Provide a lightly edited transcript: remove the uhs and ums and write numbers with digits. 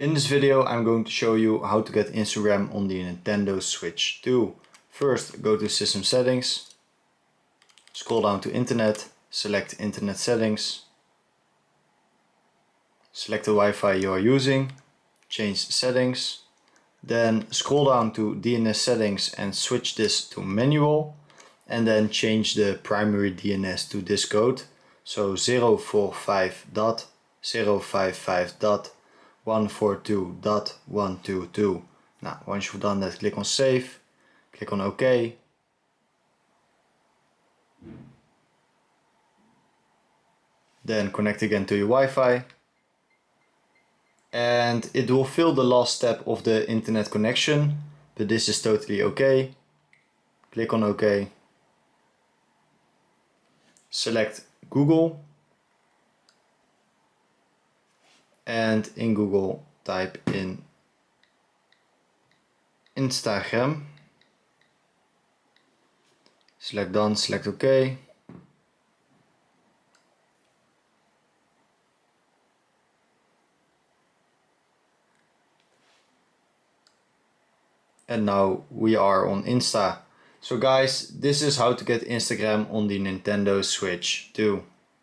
In this video I'm going to show you how to get Instagram on the Nintendo Switch 2. First go to System Settings, scroll down to Internet, select Internet Settings, select the Wi-Fi you are using, change settings, then scroll down to DNS settings and switch this to manual, and then change the primary DNS to this code, so 045.055.142.122. Now once you've done that, click on save, click on OK, then connect again to your Wi-Fi, and it will fill the last step of the internet connection, but this is totally okay. Click on OK, select Google, and in Google type in Instagram, select done, select OK, and now we are on Insta. So guys, this is how to get Instagram on the Nintendo Switch 2.